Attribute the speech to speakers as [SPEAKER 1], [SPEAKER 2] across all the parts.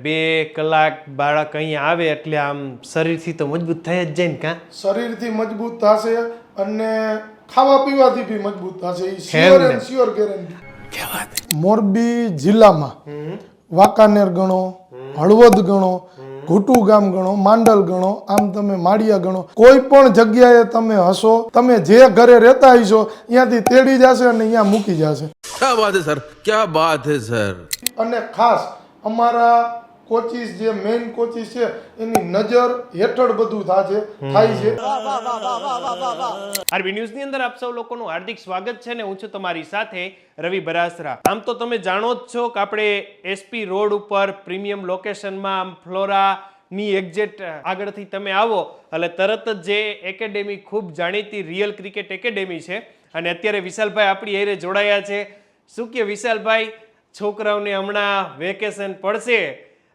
[SPEAKER 1] 2 કલાક બાળક અહીંયા આવે એટલે આમ શરીરથી તો મજબૂત થઈ જ જાય ને કાં?
[SPEAKER 2] શરીરથી મજબૂત થશે અને ખાવા પીવાથી બી મજબૂત થશે. એ sure and sure guarantee. Morbi જિલ્લામાં વાંકાનેર ગણો, હળવદ ગણો, ઘૂટુ ગામ ગણો, માંડલ ગણો, આમ તમે માળિયા ગણો, કોઈ પણ જગ્યાએ તમે હશો, તમે જે ઘરે રહેતા હશો ત્યાંથી તેડી જશે અને અહીંયા મૂકી જશે.
[SPEAKER 3] क्या बात है सर, क्या बात है સર.
[SPEAKER 2] અને ખાસ અમારા કોચિસ જે મેઇન કોચિસ છે એની નજર હેઠળ બધું થાય છે.
[SPEAKER 1] આરબી ન્યૂઝની અંદર આપ સૌ લોકોનું હાર્દિક સ્વાગત છે ને હું છું તમારી સાથે રવિ બરાસરા. આમ તો તમે જાણો જ છો કે આપણે એસપી રોડ ઉપર પ્રીમિયમ લોકેશનમાં ફ્લોરા ની એક્ઝેક્ટ આગળથી તમે આવો એટલે તરત જ જે એકેડેમી ખૂબ જાણીતી રિયલ ક્રિકેટ એકેડેમી છે અને અત્યારે વિશાલભાઈ આપણી હારે જોડાયા છે. શું કે વિશાલભાઈ, છોકરાઓને હમણાં વેકેશન પડશે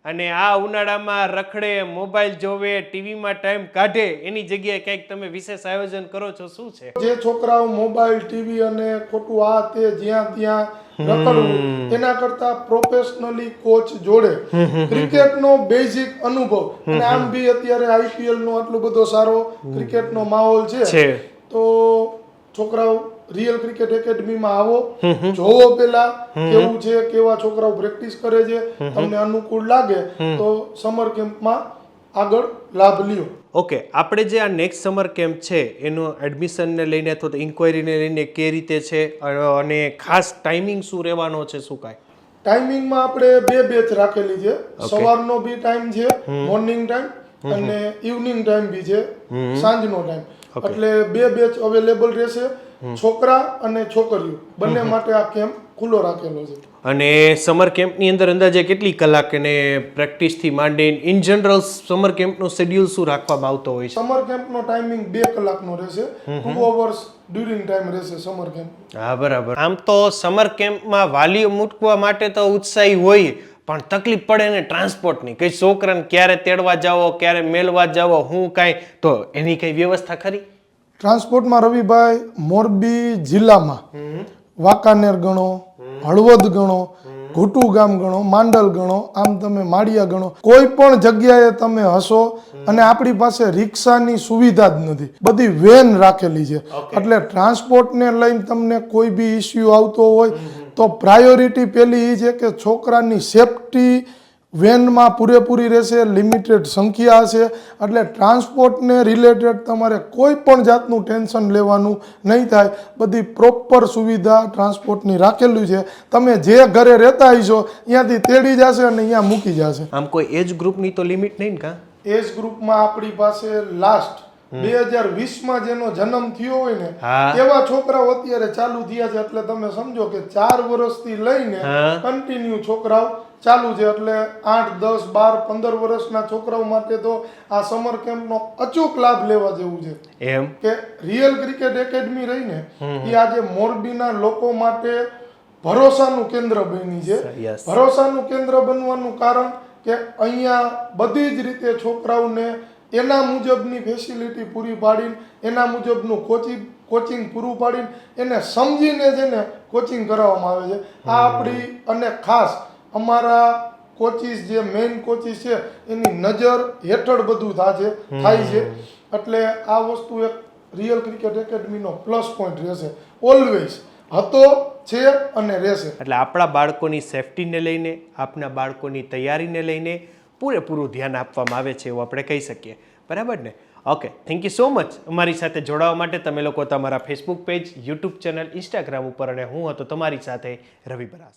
[SPEAKER 1] અને આ ઉનાળામાં રખડે, મોબાઈલ જોવે, ટીવીમાં ટાઈમ કાઢે એની જગ્યાએ કંઈક તમે વિશેષ આયોજન કરો છો, શું છે?
[SPEAKER 2] જે છોકરાઓ મોબાઈલ, ટીવી અને ખોટું આ તે જ્યાં ત્યાં રખડવું એના કરતા પ્રોફેશનલી કોચ જોડે ક્રિકેટનો બેઝિક અનુભવ, અને આમ બી અત્યારે આઈપીએલ નો આટલો બધો સારો ક્રિકેટનો માહોલ છે તો છોકરાઓ રિયલ ક્રિકેટ એકેડમીમાં આવો, જોવો પેલા કેવું છે, કેવા છોકરાઓ પ્રેક્ટિસ કરે છે, તમને અનુકૂળ લાગે તો સમર કેમ્પમાં આગળ લાભ લ્યો.
[SPEAKER 1] ઓકે, આપણે જે આ નેક્સ્ટ સમર કેમ્પ છે એનું એડમિશનને લઈને અથવા ઇન્ક્વાયરીને લઈને કે રીતે છે અને ખાસ ટાઈમિંગ શું રહેવાનો છે, શું કાંઈ?
[SPEAKER 2] ટાઈમિંગમાં આપણે 2 બેચ રાખેલી છે. સવારનો બી ટાઈમ છે, મોર્નિંગ ટાઈમ, અને ઇવનિંગ ટાઈમ બી છે, સાંજનો ટાઈમ. એટલે 2 બેચ અવેલેબલ રહેશે. છોકરા અને છોકરીઓ બંને માટે આ કેમ્પ ખુલ્લો રાખેલો છે.
[SPEAKER 1] અને સમર કેમ્પની અંદર અંદાજે કેટલી કલાક અને પ્રેક્ટિસથી માંડીને ઇન જનરલ સમર કેમ્પનું શેડ્યુલ શું રાખવામાં આવતો હોય છે?
[SPEAKER 2] સમર કેમ્પનો ટાઈમિંગ 2 કલાકનો રહેશે. 2 અવર્સ ડ્યુરિંગ ટાઈમ રહેશે સમર કેમ્પ.
[SPEAKER 1] હા, બરાબર. આમ તો સમર કેમ્પમાં વાલીઓ મૂકવા માટે તો ઉત્સાહી હોય પણ તકલીફ પડે ને ટ્રાન્સપોર્ટની, કઈ છોકરાને ક્યારે તેડવા જાવો, ક્યારે મેળવા જાવો, હું કાંઈ, તો એની કઈ વ્યવસ્થા ખરી?
[SPEAKER 2] ટ્રાન્સપોર્ટમાં રવિભાઈ મોરબી જિલ્લામાં વાંકાનેર ગણો, હળવદ ગણો, ઘૂટુ ગામ ગણો, માંડલ ગણો, આમ તમે માળિયા ગણો, કોઈ પણ જગ્યાએ તમે હશો અને આપણી પાસે રિક્ષાની સુવિધા જ નથી, બધી વેન રાખેલી છે. એટલે ટ્રાન્સપોર્ટને લઈને તમને કોઈ બી ઇસ્યુ આવતો હોય તો પ્રાયોરિટી પેલી એ છે કે છોકરાની સેફટી વેનમાં પૂરેપૂરી રહેશે, લિમિટેડ સંખ્યા હશે. એટલે ટ્રાન્સપોર્ટને રિલેટેડ તમારે કોઈ પણ જાતનું ટેન્શન લેવાનું નહીં થાય. બધી પ્રોપર સુવિધા ટ્રાન્સપોર્ટની રાખેલું છે. તમે જે ઘરે રહેતા હશો ત્યાંથી તેડી જશે અને અહીંયા મૂકી જશે.
[SPEAKER 1] આમ કોઈ એજ ગ્રુપની તો લિમિટ નહીં ને?
[SPEAKER 2] એજ ગ્રુપમાં આપણી પાસે લાસ્ટ 2020માં જેનો જન્મ થયો હોય ને એવા છોકરાઓ અત્યારે ચાલુ થયા છે. એટલે તમે સમજો કે 4 વર્ષથી લઈને કન્ટિન્યુ છોકરાઓ ચાલુ છે. એટલે 8, 10, 12, 15 વર્ષના છોકરાઓ માટે તો આ સમર કેમ્પનો અચૂક લાભ લેવા જેવું છે. એમ કે રિયલ ક્રિકેટ એકેડમી રહીને એ આજે મોરબીના લોકો માટે ભરોસાનું કેન્દ્ર બની છે. ભરોસાનું કેન્દ્ર બનવાનું કારણ કે અહીંયા બધી જ રીતે છોકરાઓને એના મુજબની ફેસિલિટી પૂરી પાડીને, એના મુજબનું કોચિંગ પૂરું પાડીને એને સમજીને છે ને કોચિંગ કરાવવામાં આવે છે. આ આપણી અને ખાસ અમારા કોચિસ જે મેઇન કોચિસ છે એની નજર હેઠળ બધું થાય છે. એટલે આ વસ્તુ એક રિયલ ક્રિકેટ એકેડમીનો પ્લસ પોઈન્ટ રહેશે. ઓલવેઝ હતો, છે અને રહેશે.
[SPEAKER 1] એટલે આપણા બાળકોની સેફટીને લઈને, આપણા બાળકોની તૈયારીને લઈને પૂરેપૂરું ધ્યાન આપવામાં આવે છે એવું આપણે કહી શકીએ. બરાબર ને? Okay, thank you so much અમારી સાથે જોડાવા માટે. તમે લોકો તમારા Facebook page, YouTube channel, Instagram ઉપર, અને હું હતો તમારી સાથે રવિ બરાસ.